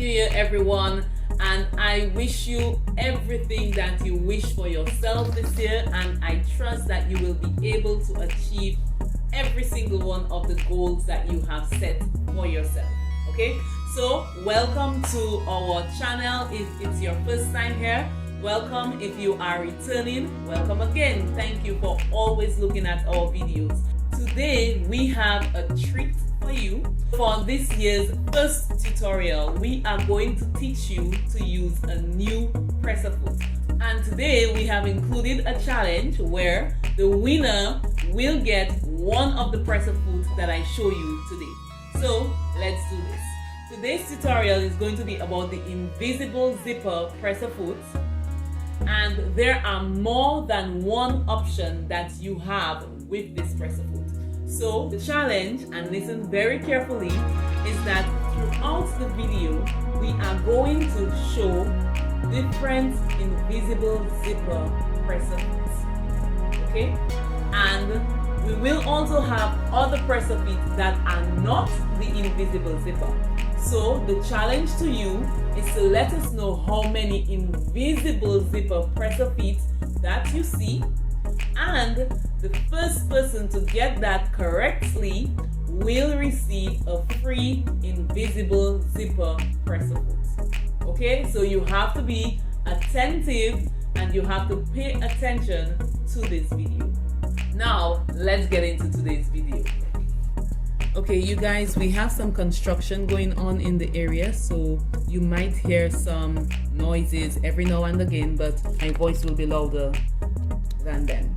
New Year, everyone, and I wish you everything that you wish for yourself this year, and I trust that you will be able to achieve every single one of the goals that you have set for yourself. Okay, so welcome to our channel. If it's your first time here, welcome. If you are returning, welcome again. Thank you for always looking at our videos. Today we have a treat for you. For this year's first tutorial, we are going to teach you to use a new presser foot. And today we have included a challenge where the winner will get one of the presser foot that I show you today. So let's do this. Today's tutorial is going to be about the invisible zipper presser foot. And there are more than one option that you have with this presser foot. So the challenge, and listen very carefully, is that throughout the video we are going to show different invisible zipper presser feet. Okay? And we will also have other presser feet that are not the invisible zipper. So the challenge to you is to let us know how many invisible zipper presser feet that you see, and the first person to get that correctly will receive a free invisible zipper presser foot. Okay, so you have to be attentive and you have to pay attention to this video. Now let's get into today's video. Okay, you guys, we have some construction going on in the area, so you might hear some noises every now and again, but my voice will be louder than them.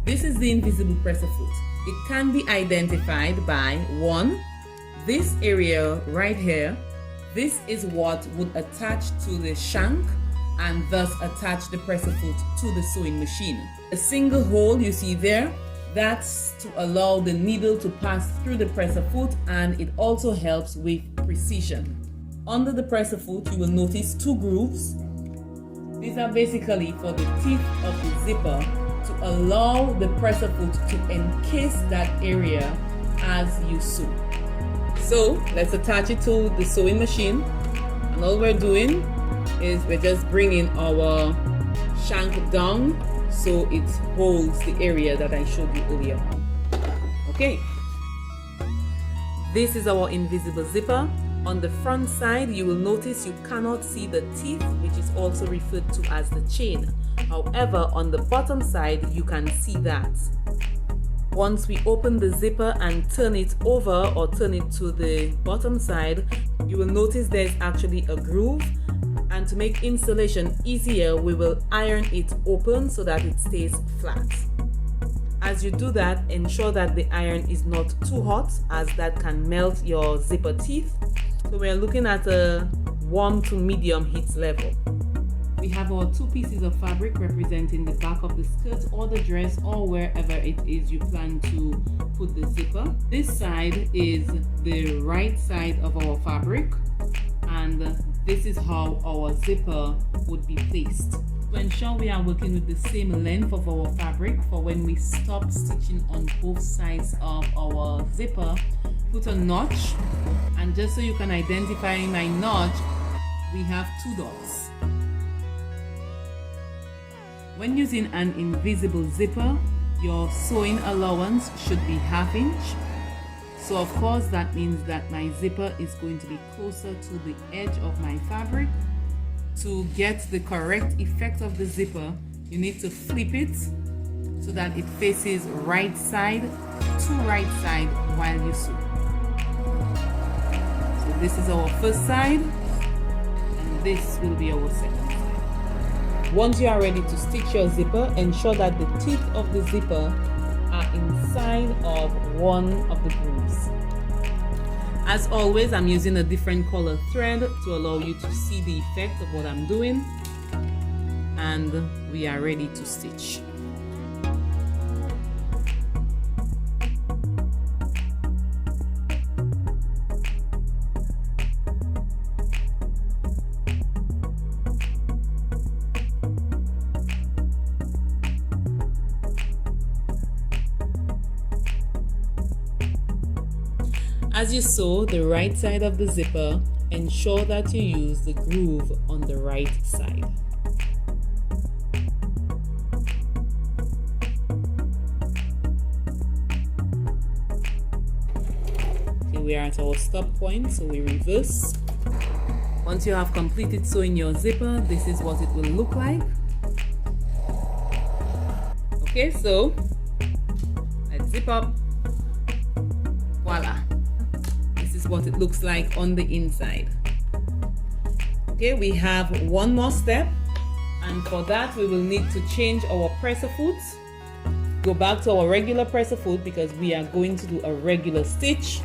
This is the invisible presser foot. It can be identified by one, this area right here. This is what would attach to the shank and thus attach the presser foot to the sewing machine. A single hole you see there, that's to allow the needle to pass through the presser foot, and it also helps with precision. Under the presser foot you will notice two grooves. These are basically for the teeth of the zipper to allow the presser foot to encase that area as you sew. So let's attach it to the sewing machine, and all we're doing is we're just bringing our shank down so it holds the area that I showed you earlier. Okay, this is our invisible zipper. On the front side you will notice you cannot see the teeth, which is also referred to as the chain. However, on the bottom side you can see that. Once we open the zipper and turn it over or turn it to the bottom side, you will notice there's actually a groove, and to make installation easier we will iron it open so that it stays flat. As you do that, ensure that the iron is not too hot, as that can melt your zipper teeth. So we're looking at a warm to medium heat level. We have our two pieces of fabric representing the back of the skirt or the dress or wherever it is you plan to put the zipper. This side is the right side of our fabric, and this is how our zipper would be placed. To ensure we are working with the same length of our fabric for when we stop stitching on both sides of our zipper, put a notch, and just so you can identify my notch, we have two dots. When using an invisible zipper, your sewing allowance should be 1/2 inch. So of course that means that my zipper is going to be closer to the edge of my fabric. To get the correct effect of the zipper, you need to flip it so that it faces right side to right side while you sew. So this is our first side, and this will be our second side. Once you are ready to stitch your zipper, ensure that the teeth of the zipper are inside of one of the grooves. As always, I'm using a different color thread to allow you to see the effect of what I'm doing, and we are ready to stitch. As you sew, the right side of the zipper ensure that you use the groove on the right side. Okay, we are at our stop point, so we reverse. Once you have completed sewing your zipper, this is what it will look like. Okay, so let's zip up. Voila. This is what it looks like on the inside. Okay, we have one more step, and for that we will need to change our presser foot. Go back to our regular presser foot because we are going to do a regular stitch.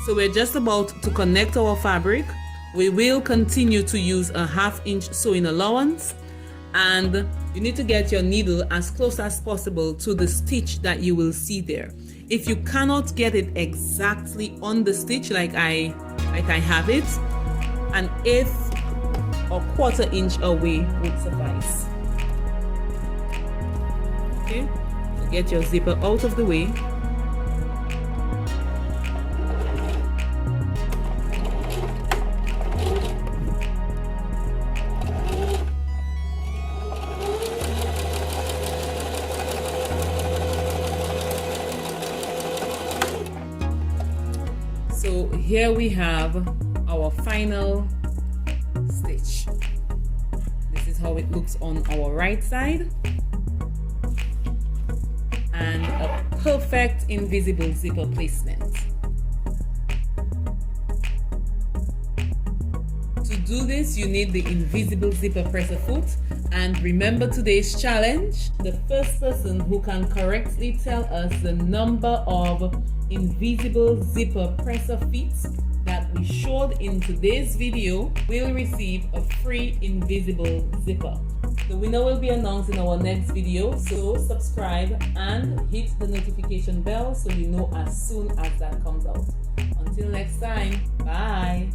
So we're just about to connect our fabric. We will continue to use a 1/2 inch sewing allowance, and you need to get your needle as close as possible to the stitch that you will see there. If you cannot get it exactly on the stitch like I have it, 1/8 or 1/4 inch away would suffice. Okay, so get your zipper out of the way. So here we have our final stitch. This is how it looks on our right side, and a perfect invisible zipper placement. To do this, you need the invisible zipper presser foot. And remember today's challenge: the first person who can correctly tell us the number of invisible zipper presser feet that we showed in today's video will receive a free invisible zipper. The winner will be announced in our next video, so subscribe and hit the notification bell so you know as soon as that comes out. Until next time, bye.